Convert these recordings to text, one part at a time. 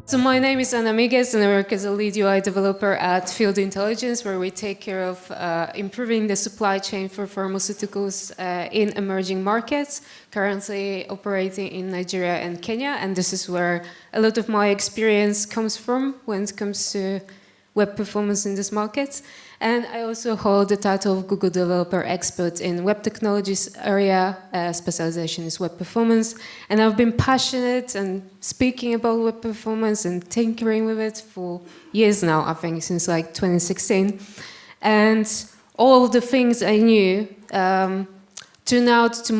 So my name is Ana Miguez and I work as a lead UI developer at Field Intelligence, where we take care of improving the supply chain for pharmaceuticals in emerging markets, currently operating in Nigeria and Kenya. And this is where a lot of my experience comes from when it comes to web performance in these markets. And I also hold the title of Google Developer Expert in Web Technologies area. Specialization is web performance. And I've been passionate and speaking about web performance and tinkering with it for years now, I think, since like 2016. And all of the things I knew turned out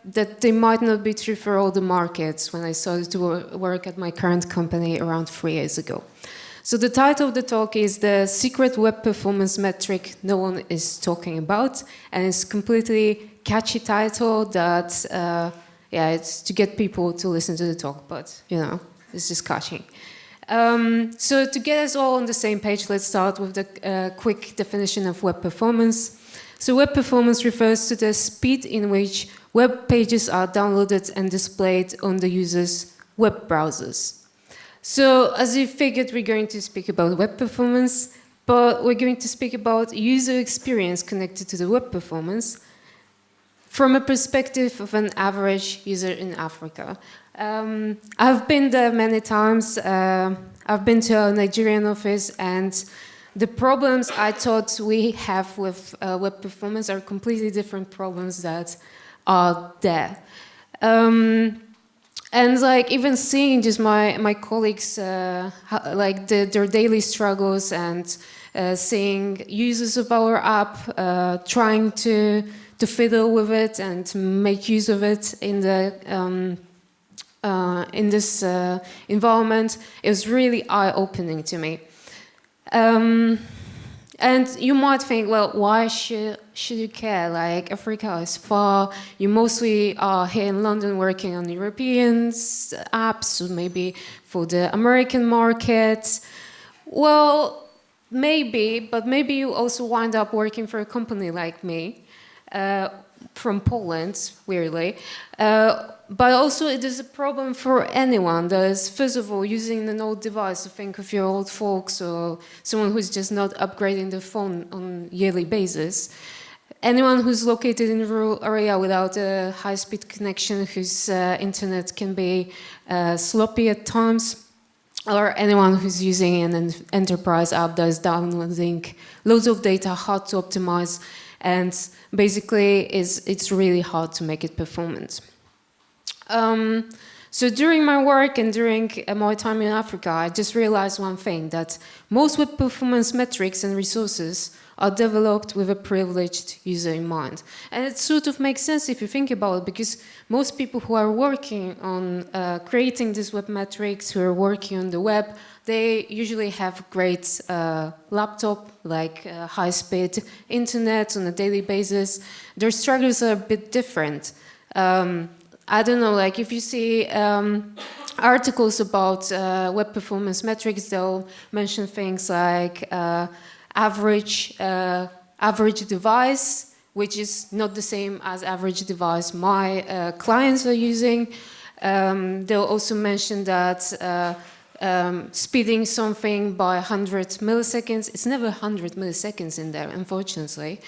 that they might not be true for all the markets when I started to work at my current company around 3 years ago. So the title of the talk is The Secret Web Performance Metric No One is Talking About, and it's a completely catchy title that, it's to get people to listen to the talk, but, it's just catchy. So to get us all on the same page, let's start with the quick definition of web performance. So web performance refers to the speed in which web pages are downloaded and displayed on the user's web browsers. So, as you figured, we're going to speak about web performance, but we're going to speak about user experience connected to the web performance from a perspective of an average user in Africa. I've been there many times. I've been to a Nigerian office, and the problems I thought we have with web performance are completely different problems that are there. And even seeing just my colleagues, their daily struggles and seeing users of our app trying to fiddle with it and make use of it in this environment, it was really eye-opening to me. And you might think, well, why should you care? Like, Africa is far. You mostly are here in London working on European apps, or maybe for the American market. Well, maybe, but maybe you also wind up working for a company like me, from Poland, weirdly. But also it is a problem for anyone that is, first of all, using an old device. To think of your old folks or someone who's just not upgrading their phone on a yearly basis. Anyone who's located in a rural area without a high-speed connection, whose internet can be sloppy at times, or anyone who's using an enterprise app that is downloading loads of data, hard to optimize, and basically it's really hard to make it performant. So during my work and during my time in Africa, I just realized one thing, that most web performance metrics and resources are developed with a privileged user in mind. And it sort of makes sense if you think about it, because most people who are working on creating these web metrics, who are working on the web, they usually have great laptop, like high-speed internet on a daily basis. Their struggles are a bit different. I don't know, like if you see articles about web performance metrics, they'll mention things like average device, which is not the same as average device my clients are using. They'll also mention that speeding something by 100 milliseconds, it's never 100 milliseconds in there, unfortunately.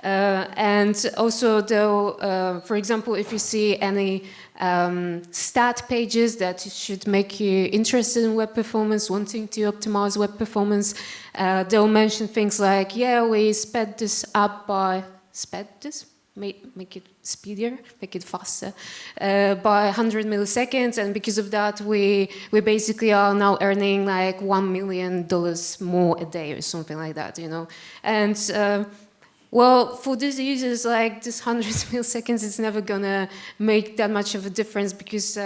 And also, they'll, for example, if you see any stat pages that should make you interested in web performance, wanting to optimize web performance, they'll mention things like, yeah, we sped this up by, make it speedier, make it faster, by 100 milliseconds, and because of that, we basically are now earning like $1 million more a day or something like that, And well, for these users, like this 100 milliseconds is never gonna make that much of a difference, because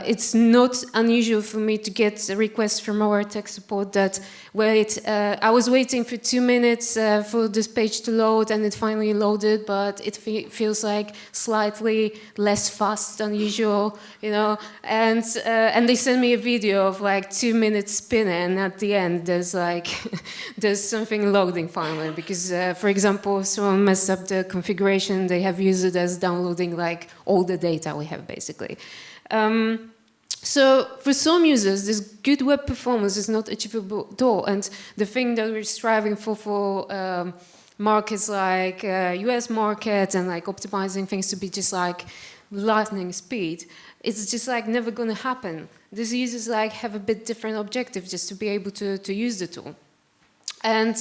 it's not unusual for me to get a request from our tech support that, I was waiting for 2 minutes for this page to load, and it finally loaded, but it feels like slightly less fast than usual, and they send me a video of like 2 minutes spinning, and at the end there's like, there's something loading finally, because for example, someone messed up the configuration, they have used it as downloading like all the data we have basically. So for some users, this good web performance is not achievable at all. And the thing that we're striving for markets like US markets and like optimizing things to be just like lightning speed, it's just like never going to happen. These users like have a bit different objective just to be able to use the tool. And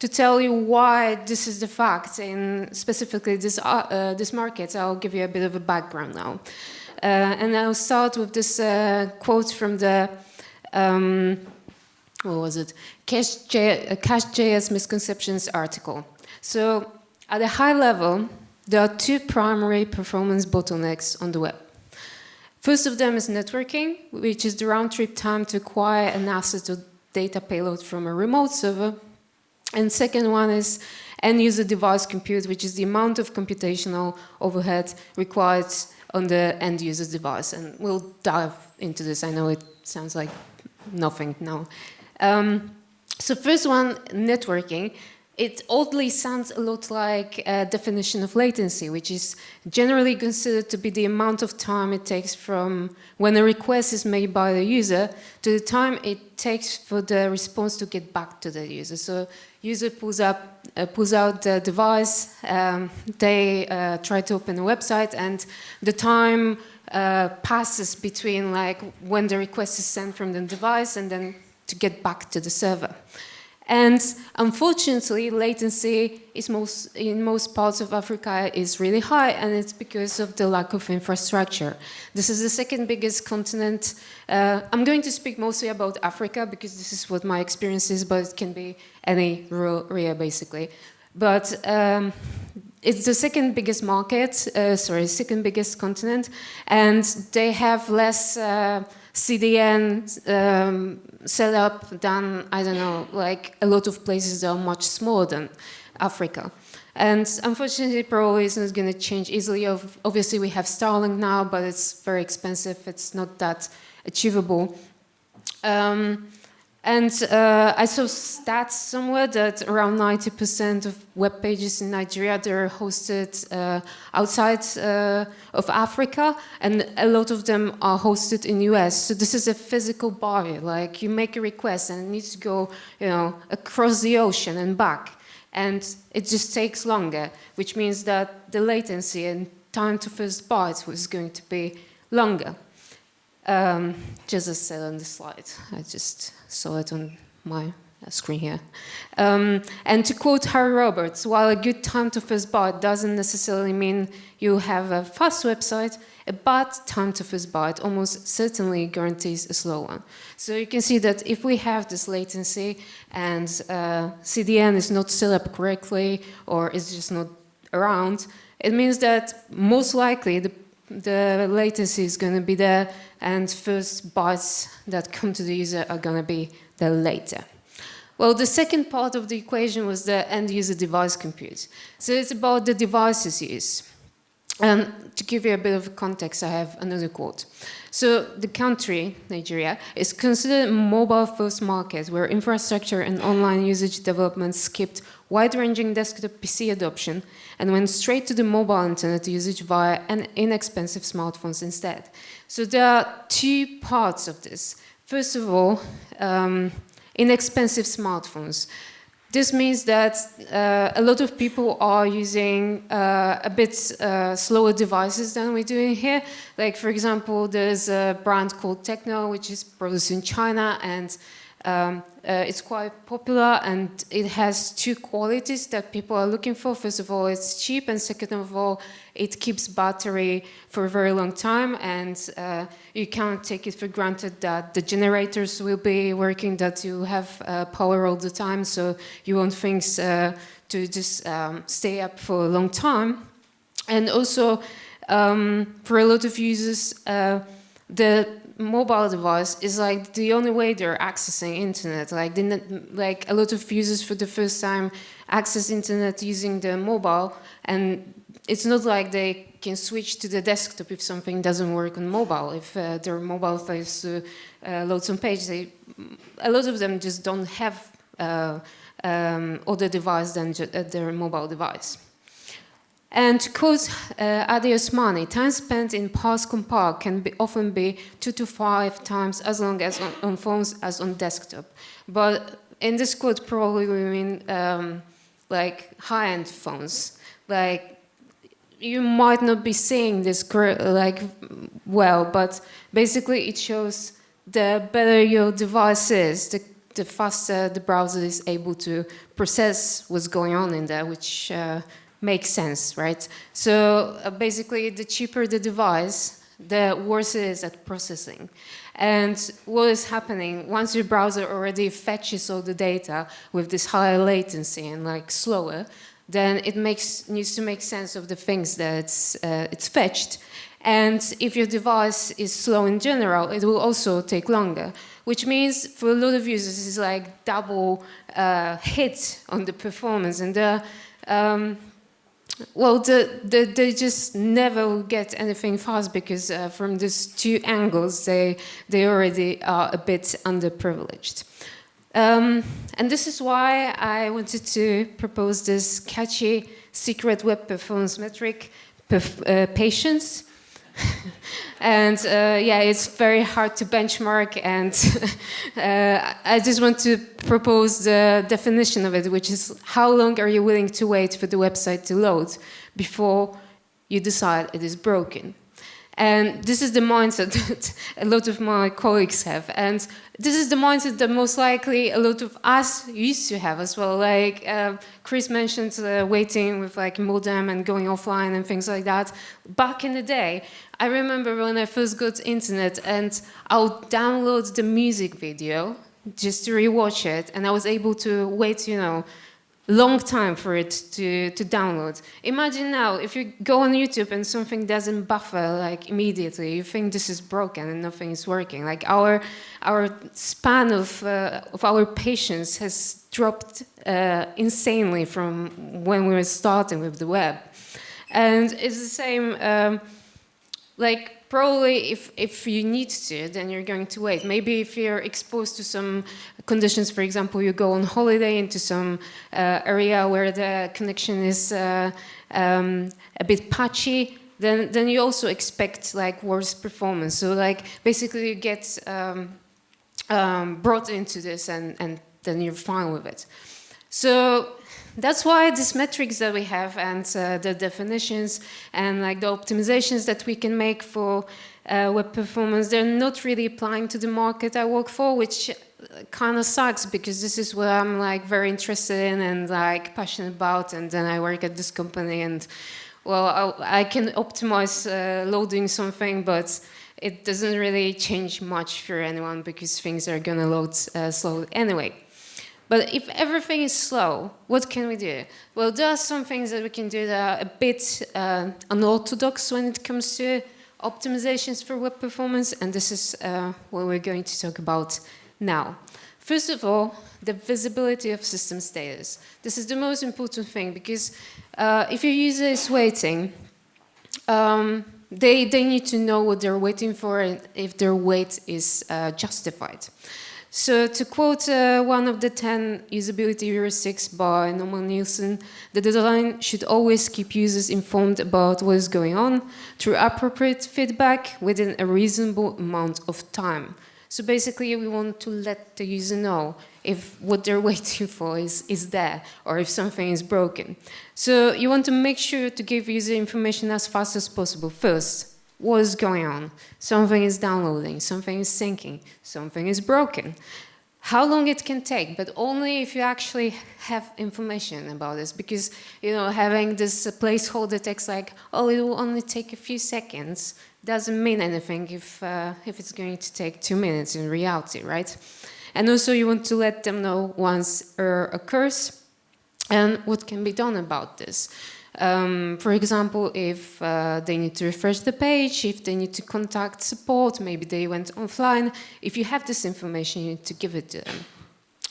to tell you why this is the fact in specifically this market, I'll give you a bit of a background now. And I'll start with this quote from the, what was it? Cache.js Misconceptions article. So at a high level, there are two primary performance bottlenecks on the web. First of them is networking, which is the round-trip time to acquire an asset or data payload from a remote server. And second one is end-user device compute, which is the amount of computational overhead required on the end-user device. And we'll dive into this. I know it sounds like nothing now. So first one, networking. It oddly sounds a lot like a definition of latency, which is generally considered to be the amount of time it takes from when a request is made by the user to the time it takes for the response to get back to the user. So user pulls out the device, they try to open a website, and the time passes between like when the request is sent from the device and then to get back to the server. And unfortunately, latency is in most parts of Africa is really high, and it's because of the lack of infrastructure. This is the second biggest continent. I'm going to speak mostly about Africa because this is what my experience is, but it can be any rural area basically. But it's the second biggest market, second biggest continent, and they have less CDN set up than, I don't know, like a lot of places that are much smaller than Africa. And unfortunately, probably it's not going to change easily. Obviously, we have Starlink now, but it's very expensive. It's not that achievable. And I saw stats somewhere that around 90% of web pages in Nigeria, they're hosted outside of Africa, and a lot of them are hosted in US. So this is a physical barrier. Like you make a request and it needs to go, across the ocean and back. And it just takes longer, which means that the latency and time to first byte was going to be longer. Just as said on the slide, I just saw it on my screen here. And to quote Harry Roberts, while a good time to first byte doesn't necessarily mean you have a fast website, a bad time to first byte almost certainly guarantees a slow one. So you can see that if we have this latency and CDN is not set up correctly or is just not around, it means that most likely the latency is going to be there, and first bytes that come to the user are going to be there later. Well, the second part of the equation was the end-user device compute. So it's about the devices used. And to give you a bit of context, I have another quote. So the country, Nigeria, is considered a mobile-first market where infrastructure and online usage development skipped wide-ranging desktop PC adoption and went straight to the mobile internet usage via inexpensive smartphones instead. So there are two parts of this. First of all, inexpensive smartphones. This means that a lot of people are using a bit slower devices than we do in here. Like, for example, there's a brand called Techno, which is produced in China, and it's quite popular, and it has two qualities that people are looking for. First of all, it's cheap, and second of all, it keeps battery for a very long time, and you can't take it for granted that the generators will be working, that you have power all the time, so you want things to just stay up for a long time. And also, for a lot of users, the mobile device is like the only way they're accessing internet. Like a lot of users for the first time access internet using the mobile, and it's not like they can switch to the desktop if something doesn't work on mobile. If their mobile fails to load some page, a lot of them just don't have other device than their mobile device. And to quote Adi Osmani, time spent in Pause Compile can often be 2 to 5 times as long as on phones as on desktop. But in this quote, probably we mean like high-end phones. Like, you might not be seeing this like well, but basically it shows the better your device is, the faster the browser is able to process what's going on in there, which makes sense, right? So basically, the cheaper the device, the worse it is at processing. And what is happening, once your browser already fetches all the data with this higher latency and like slower, then it needs to make sense of the things that it's fetched. And if your device is slow in general, it will also take longer, which means for a lot of users, it's like double hit on the performance. And well, they just never will get anything fast because from these two angles, they already are a bit underprivileged. And this is why I wanted to propose this catchy secret web performance metric, patience. And yeah, it's very hard to benchmark, and I just want to propose the definition of it, which is how long are you willing to wait for the website to load before you decide it is broken. And this is the mindset that a lot of my colleagues have. And this is the mindset that most likely a lot of us used to have as well. Like Chris mentioned waiting with like modem and going offline and things like that. Back in the day, I remember when I first got internet and I would download the music video just to rewatch it. And I was able to wait, you know, long time for it to download. Imagine now, if you go on YouTube and something doesn't buffer like immediately, you think this is broken and nothing is working. Like our span of our patience has dropped insanely from when we were starting with the web. And it's the same, like probably if you need to, then you're going to wait. Maybe if you're exposed to some conditions, for example, you go on holiday into some area where the connection is a bit patchy, then you also expect like worse performance. So like basically you get brought into this and then you're fine with it. So that's why these metrics that we have and the definitions and like the optimizations that we can make for web performance, they're not really applying to the market I work for, which kind of sucks because this is what I'm like very interested in and like passionate about. And then I work at this company and well, I can optimize loading something, but it doesn't really change much for anyone because things are gonna load slow anyway. But if everything is slow, what can we do? Well, there are some things that we can do that are a bit unorthodox when it comes to optimizations for web performance, and this is what we're going to talk about now. First of all, the visibility of system status. This is the most important thing because if your user is waiting, they need to know what they're waiting for and if their wait is justified. So to quote one of the 10 usability heuristics by Norman Nielsen, the design should always keep users informed about what is going on through appropriate feedback within a reasonable amount of time. So basically we want to let the user know if what they're waiting for is there or if something is broken. So you want to make sure to give user information as fast as possible first. What is going on? Something is downloading, something is syncing, something is broken. How long it can take, but only if you actually have information about this, because you know having this placeholder text like, oh, it will only take a few seconds, doesn't mean anything if it's going to take 2 minutes in reality, right? And also you want to let them know once error occurs and what can be done about this. For example, if they need to refresh the page, if they need to contact support, maybe they went offline. If you have this information, you need to give it to them.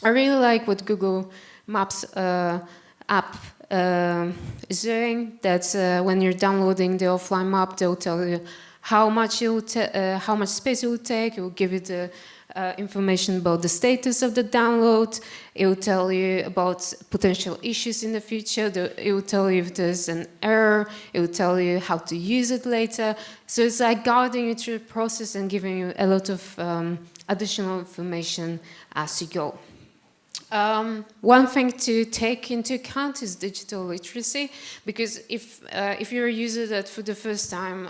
I really like what Google Maps app is doing, that when you're downloading the offline map, they'll tell you how much space it will take, it will give you the information about the status of the download. It will tell you about potential issues in the future. It will tell you if there's an error. It will tell you how to use it later. So it's like guiding you through the process and giving you a lot of additional information as you go. One thing to take into account is digital literacy, because if you're a user that for the first time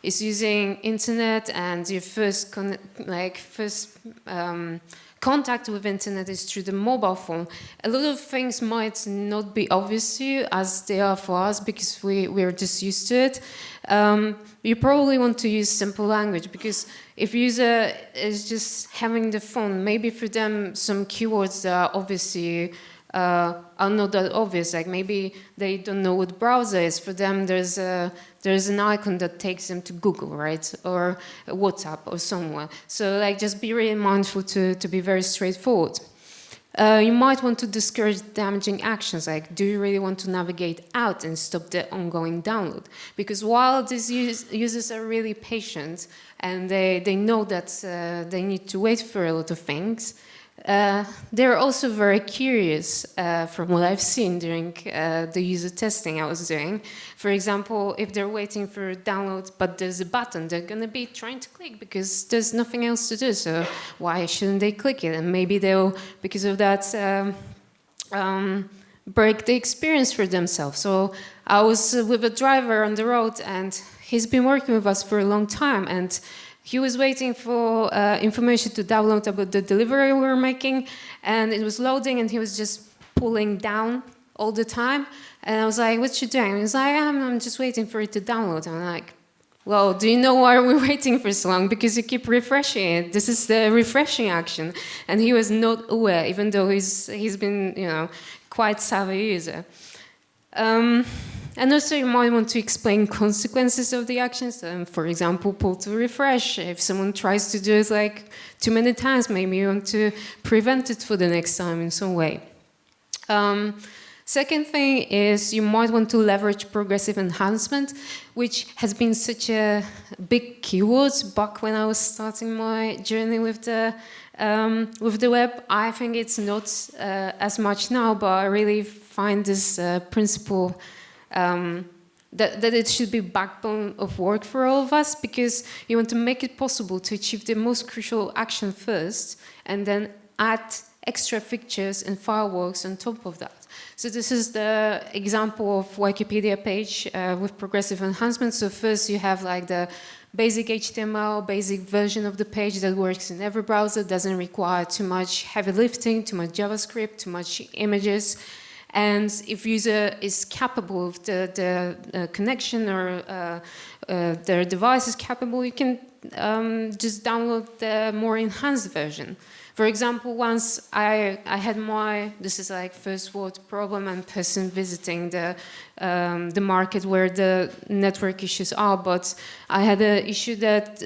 is using internet and your first contact with internet is through the mobile phone, a lot of things might not be obvious to you as they are for us because we're just used to it. You probably want to use simple language, because if user is just having the phone, maybe for them some keywords that are obviously are not that obvious. Like maybe they don't know what browser is. For them, there's an icon that takes them to Google, right, or WhatsApp or somewhere. So like just be really mindful to be very straightforward. You might want to discourage damaging actions, like do you really want to navigate out and stop the ongoing download? Because while these users are really patient and they know that they need to wait for a lot of things, they're also very curious from what I've seen during the user testing I was doing. For example, if they're waiting for download but there's a button, they're going to be trying to click because there's nothing else to do, so why shouldn't they click it? And maybe they'll, because of that, break the experience for themselves. So I was with a driver on the road and he's been working with us for a long time, and he was waiting for information to download about the delivery we were making, and it was loading, and he was just pulling down all the time. And I was like, "What you doing?" And he's like, "I'm just waiting for it to download." And I'm like, "Well, do you know why we're waiting for so long? Because you keep refreshing it. This is the refreshing action." And he was not aware, even though he's been, quite savvy user. And also you might want to explain consequences of the actions. For example, pull to refresh. If someone tries to do it like too many times, maybe you want to prevent it for the next time in some way. Second thing is you might want to leverage progressive enhancement, which has been such a big keyword back when I was starting my journey with the web. I think it's not as much now, but I really find this principle that it should be backbone of work for all of us, because you want to make it possible to achieve the most crucial action first and then add extra features and fireworks on top of that. So this is the example of Wikipedia page with progressive enhancement. So first you have like the basic HTML, basic version of the page that works in every browser, doesn't require too much heavy lifting, too much JavaScript, too much images. And if user is capable of the connection or their device is capable, you can just download the more enhanced version. For example, once I had this is like first world problem and person visiting the market where the network issues are, but I had an issue that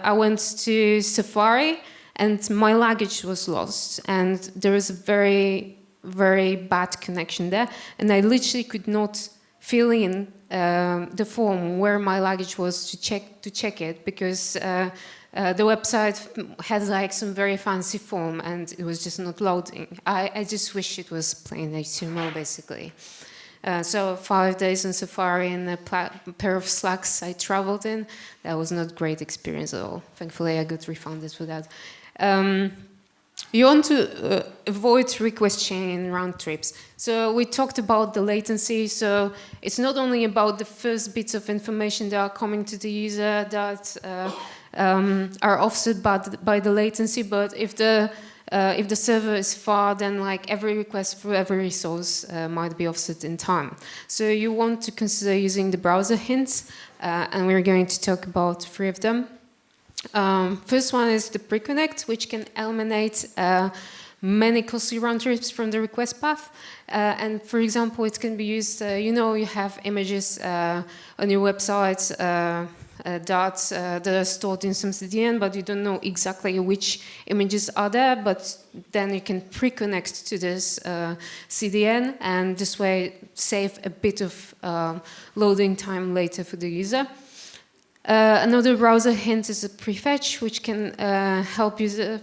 I went to Safari and my luggage was lost, and there was a very bad connection there, and I literally could not fill in the form where my luggage was to check it, because the website has like some very fancy form and it was just not loading. I just wish it was plain HTML basically. So 5 days on Safari and a pair of slacks I traveled in, that was not a great experience at all. Thankfully I got refunded for that. You want to avoid request chain and round trips. So we talked about the latency. So it's not only about the first bits of information that are coming to the user that are offset by the latency, but if the server is far, then like every request for every resource might be offset in time. So you want to consider using the browser hints, and we're going to talk about 3 of them. First one is the pre-connect, which can eliminate many costly round trips from the request path. And for example, it can be used, you have images on your website that are stored in some CDN, but you don't know exactly which images are there, but then you can pre-connect to this CDN, and this way save a bit of loading time later for the user. Another browser hint is a prefetch, which can help user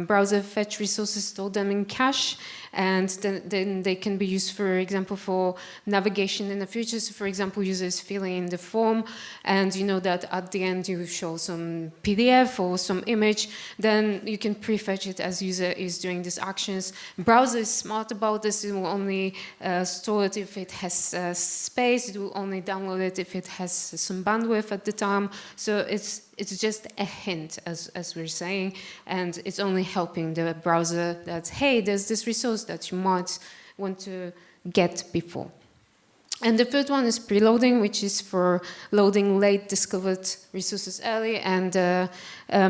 browser fetch resources, store them in cache, and then they can be used, for example, for navigation in the future. So, for example, users filling in the form, and you know that at the end you show some PDF or some image, then you can prefetch it as user is doing these actions. Browser is smart about this. It will only store it if it has space. It will only download it if it has some bandwidth at the time. So it's just a hint, as we're saying, and it's only helping the browser that, hey, there's this resource that you might want to get before. And the third one is preloading, which is for loading late discovered resources early. And a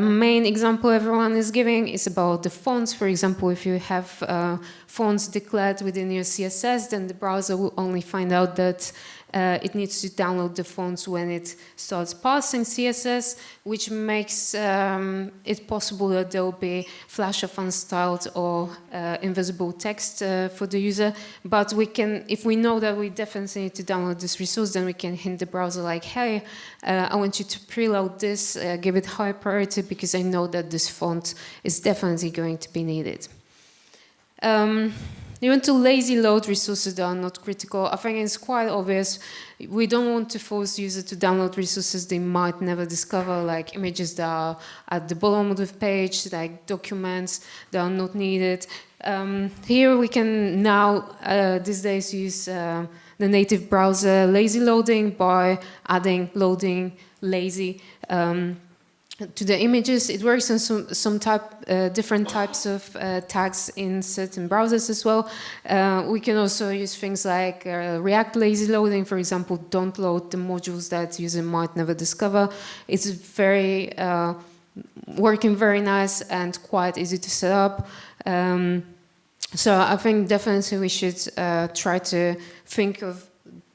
main example everyone is giving is about the fonts. For example, if you have fonts declared within your CSS, then the browser will only find out that it needs to download the fonts when it starts parsing CSS, which makes it possible that there will be flash of unstyled or invisible text for the user. But we can, if we know that we definitely need to download this resource, then we can hint the browser like, hey, I want you to preload this, give it high priority because I know that this font is definitely going to be needed. You want to lazy load resources that are not critical. I think it's quite obvious. We don't want to force users to download resources they might never discover, like images that are at the bottom of the page, like documents that are not needed. Here we can now, these days, use the native browser lazy loading by adding loading lazy to the images. It works on some different types of tags in certain browsers as well. We can also use things like React lazy loading, for example. Don't load the modules that user might never discover. It's very working very nice and quite easy to set up. So I think definitely we should try to think of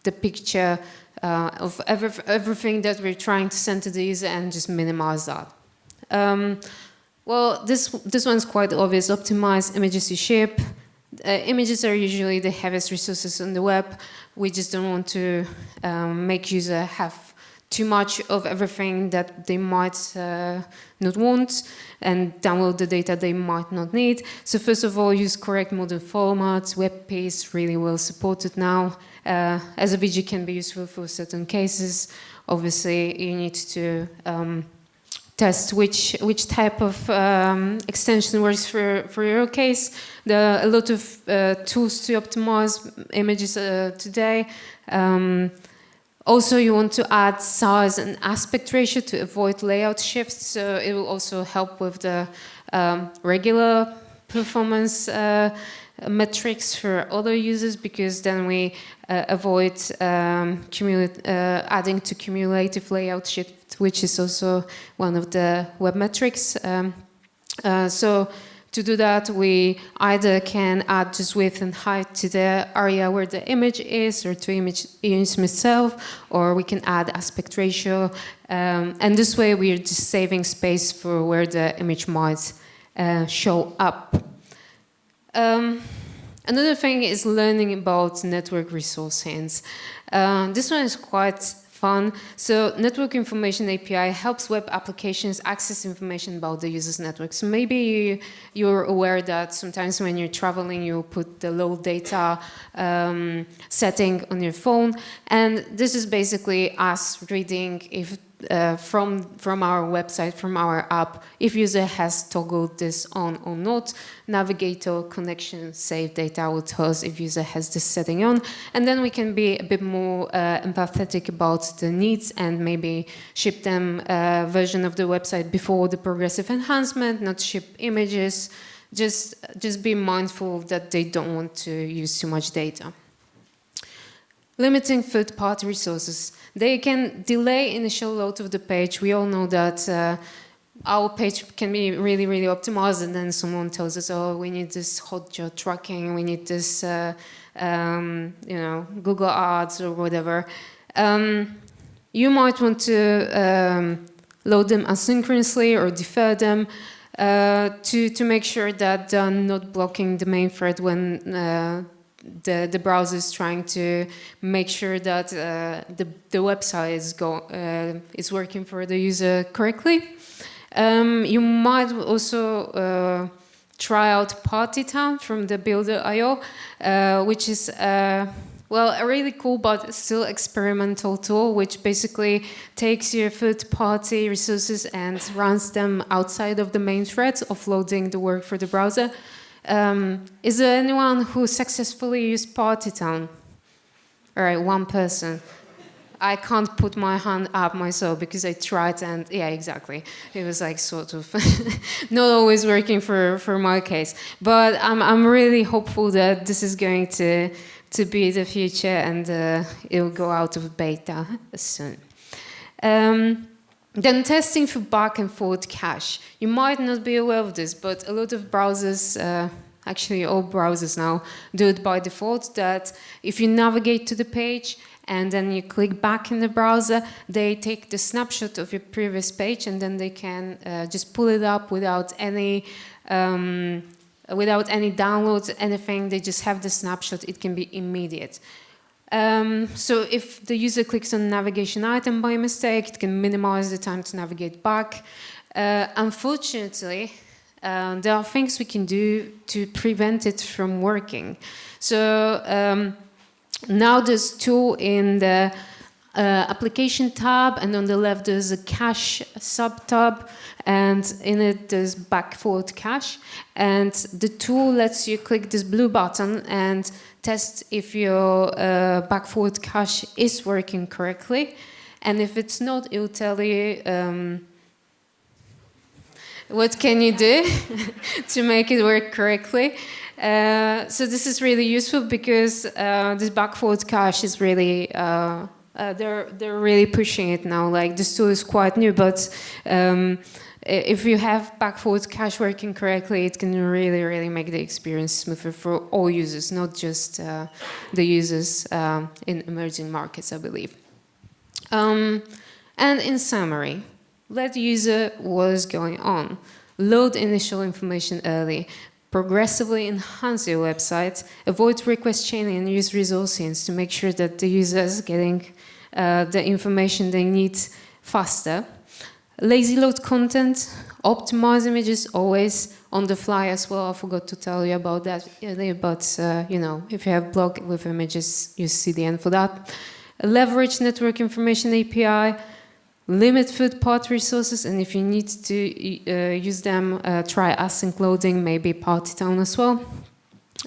the picture of everything that we're trying to send to the user and just minimize that. Well, this one's quite obvious. Optimize images you ship. Images are usually the heaviest resources on the web. We just don't want to make user have too much of everything that they might not want and download the data they might not need. So first of all, use correct modern formats. WebP is really well supported now. As a VG can be useful for certain cases. Obviously, you need to test which type of extension works for your case. There are a lot of tools to optimize images today. Also, you want to add size and aspect ratio to avoid layout shifts. So it will also help with the regular performance metrics for other users, because then we avoid adding to cumulative layout shift, which is also one of the web metrics. So to do that, we either can add just width and height to the area where the image is, or to image itself, or we can add aspect ratio. And this way we're just saving space for where the image might show up. Another thing is learning about network resource hints. This one is quite fun. So Network Information API helps web applications access information about the user's network. So maybe you're aware that sometimes when you're traveling, you put the low data setting on your phone. And this is basically us reading if from our website, from our app, if user has toggled this on or not. Navigator connection save data will tell us if user has this setting on, and then we can be a bit more empathetic about the needs and maybe ship them a version of the website before the progressive enhancement, not ship images. Just be mindful that they don't want to use too much data. Limiting third-party resources. They can delay initial load of the page. We all know that our page can be really, really optimized, and then someone tells us, oh, we need this Hotjar tracking, we need this, Google Ads or whatever. You might want to load them asynchronously or defer them to make sure that they're not blocking the main thread when the browser is trying to make sure that the website is working for the user correctly. You might also try out Partytown from the Builder.io, which is well, a really cool but still experimental tool, which basically takes your third-party resources and runs them outside of the main thread, offloading the work for the browser. Is there anyone who successfully used Partytown? All right, one person. I can't put my hand up myself because I tried and yeah, exactly. It was like sort of not always working for my case. But I'm really hopeful that this is going to be the future and it will go out of beta soon. Then testing for back and forward cache. You might not be aware of this, but a lot of browsers, actually all browsers now, do it by default, that if you navigate to the page and then you click back in the browser, they take the snapshot of your previous page and then they can just pull it up without any downloads, anything. They just have the snapshot. It can be immediate. So if the user clicks on navigation item by mistake, it can minimize the time to navigate back. Unfortunately, there are things we can do to prevent it from working. So now there's a tool in the application tab, and on the left there's a cache sub-tab, and in it there's back-forward cache. And the tool lets you click this blue button and test if your back-forward cache is working correctly. And if it's not, it will tell you what can you do to make it work correctly. So this is really useful because this back-forward cache is really they're really pushing it now. Like this tool is quite new, but if you have back-forward cache working correctly, it can really make the experience smoother for all users, not just the users in emerging markets, I believe. And in summary, let the user what is going on. Load initial information early. Progressively enhance your website. Avoid request chaining and use resource hints to make sure that the user is getting the information they need faster. Lazy load content. Optimize images always on the fly as well. I forgot to tell you about that earlier, but you know, if you have blog with images, you see the end for that. Leverage network information API. Limit third-party resources, and if you need to use them, try async loading, maybe Partytown as well.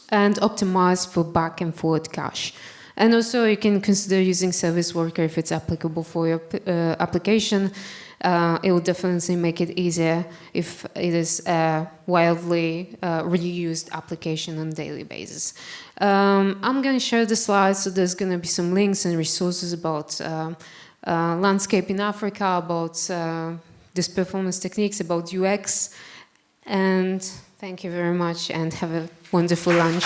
And optimize for back and forward cache. And also you can consider using Service Worker if it's applicable for your application. It will definitely make it easier if it is a widely reused application on a daily basis. I'm going to share the slides, so there's going to be some links and resources about landscape in Africa, about these performance techniques, about UX. And thank you very much and have a wonderful lunch.